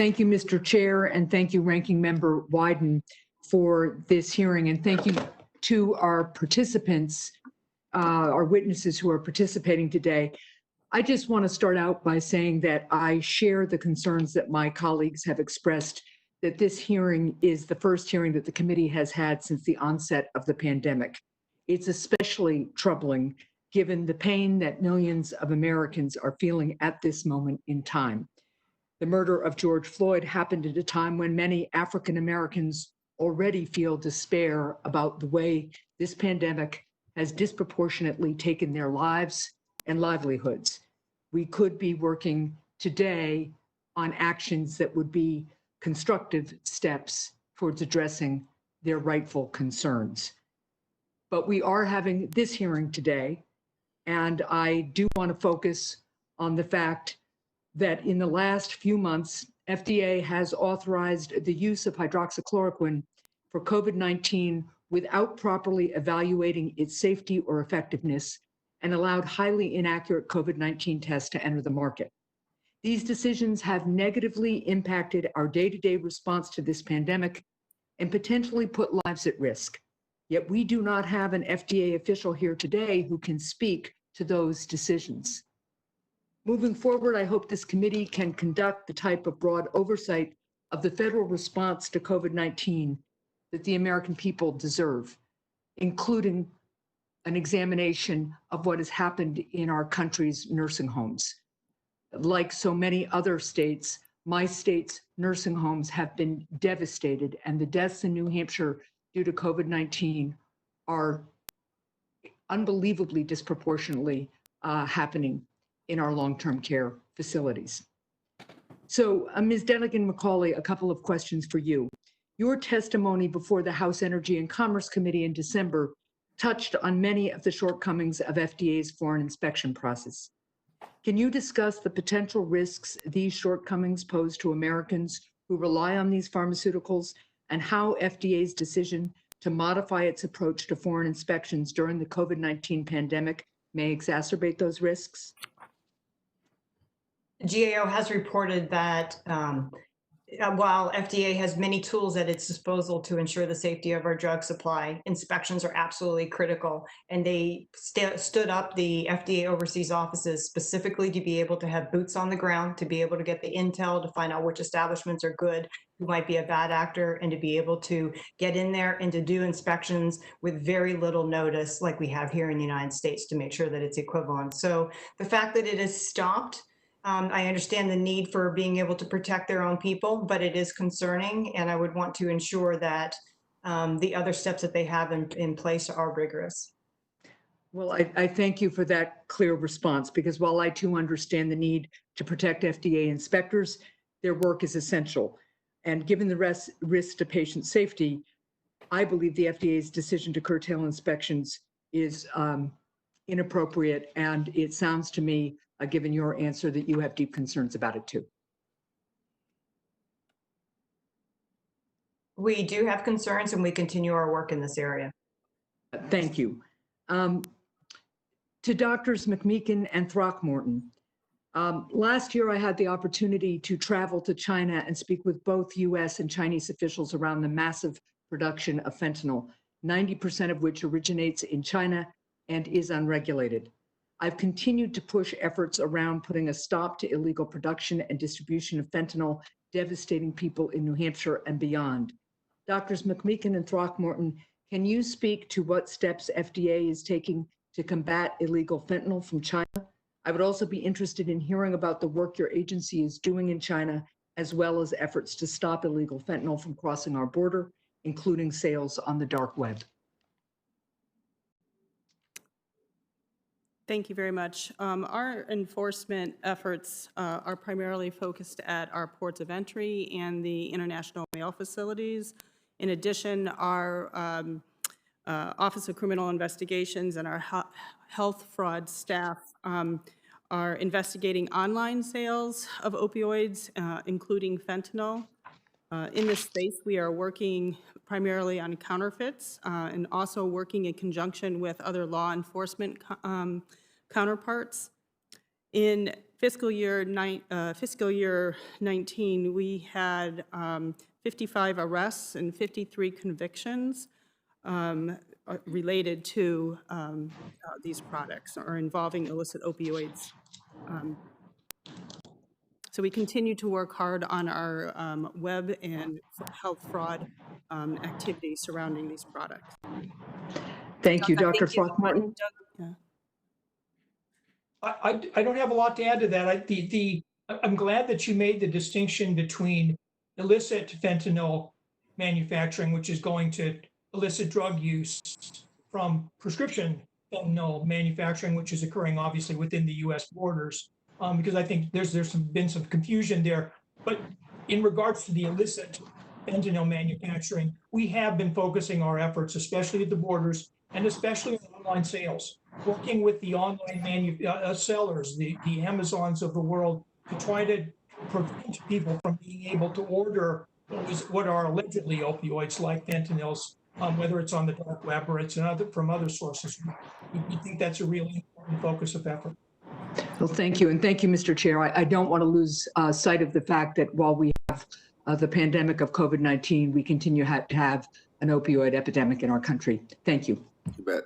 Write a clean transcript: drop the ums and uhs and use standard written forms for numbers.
Thank you, Mr. Chair, and thank you, Ranking Member Wyden, for this hearing. And thank you to our participants, our witnesses who are participating today. I just want to start out by saying that I share the concerns that my colleagues have expressed that this hearing is the first hearing that the committee has had since the onset of the pandemic. It's especially troubling given the pain that millions of Americans are feeling at this moment in time. The murder of George Floyd happened at a time when many African Americans already feel despair about the way this pandemic has disproportionately taken their lives and livelihoods. We could be working today on actions that would be constructive steps towards addressing their rightful concerns. But we are having this hearing today, and I do want to focus on the fact that in the last few months, FDA has authorized the use of hydroxychloroquine for COVID-19 without properly evaluating its safety or effectiveness and allowed highly inaccurate COVID-19 tests to enter the market. These decisions have negatively impacted our day-to-day response to this pandemic and potentially put lives at risk. Yet we do not have an FDA official here today who can speak to those decisions. Moving forward, I hope this committee can conduct the type of broad oversight of the federal response to COVID-19 that the American people deserve, including an examination of what has happened in our country's nursing homes. Like so many other states, my state's nursing homes have been devastated, and the deaths in New Hampshire due to COVID-19 are unbelievably disproportionately happening in our long-term care facilities. So, Ms. Denigan-McCauley, a couple of questions for you. Your testimony before the House Energy and Commerce Committee in December touched on many of the shortcomings of FDA's foreign inspection process. Can you discuss the potential risks these shortcomings pose to Americans who rely on these pharmaceuticals and how FDA's decision to modify its approach to foreign inspections during the COVID-19 pandemic may exacerbate those risks? GAO has reported that while FDA has many tools at its disposal to ensure the safety of our drug supply, inspections are absolutely critical. And they stood up the FDA overseas offices specifically to be able to have boots on the ground, to be able to get the intel, to find out which establishments are good, who might be a bad actor, and to be able to get in there and to do inspections with very little notice like we have here in the United States to make sure that it's equivalent. So the fact that it is stopped, I understand the need for being able to protect their own people, but it is concerning, and I would want to ensure that the other steps that they have in place are rigorous. Well, I thank you for that clear response, because while I too understand the need to protect FDA inspectors, their work is essential. And given the risk to patient safety, I believe the FDA's decision to curtail inspections is inappropriate, and it sounds to me, given your answer, that you have deep concerns about it too. We do have concerns, and we continue our work in this area. Thank you. To Doctors McMeekin and Throckmorton, last year I had the opportunity to travel to China and speak with both US and Chinese officials around the massive production of fentanyl, 90% of which originates in China and is unregulated. I've continued to push efforts around putting a stop to illegal production and distribution of fentanyl, devastating people in New Hampshire and beyond. Doctors McMeekin and Throckmorton, can you speak to what steps FDA is taking to combat illegal fentanyl from China? I would also be interested in hearing about the work your agency is doing in China, as well as efforts to stop illegal fentanyl from crossing our border, including sales on the dark web. Thank you very much. Our enforcement efforts are primarily focused at our ports of entry and the international mail facilities. In addition, our Office of Criminal Investigations and our health fraud staff are investigating online sales of opioids, including fentanyl. In this space, we are working primarily on counterfeits and also working in conjunction with other law enforcement counterparts. In fiscal year 19, we had 55 arrests and 53 convictions related to these products or involving illicit opioids. So we continue to work hard on our web and health fraud activities surrounding these products. Thank you, Doug, I Dr. think you- Throckmorton. Doug, yeah. I don't have a lot to add to that. I'm glad that you made the distinction between illicit fentanyl manufacturing, which is going to illicit drug use, from prescription fentanyl manufacturing, which is occurring obviously within the U.S. borders, because I think there's been some confusion there. But in regards to the illicit fentanyl manufacturing, we have been focusing our efforts, especially at the borders and especially on online sales, working with the online sellers, the Amazons of the world, to try to prevent people from being able to order what are allegedly opioids like fentanyls, whether it's on the dark web or it's from other sources. We think that's a really important focus of effort. Well, thank you. And thank you, Mr. Chair. I don't want to lose sight of the fact that while we have the pandemic of COVID-19, we continue to have an opioid epidemic in our country. Thank you. You bet.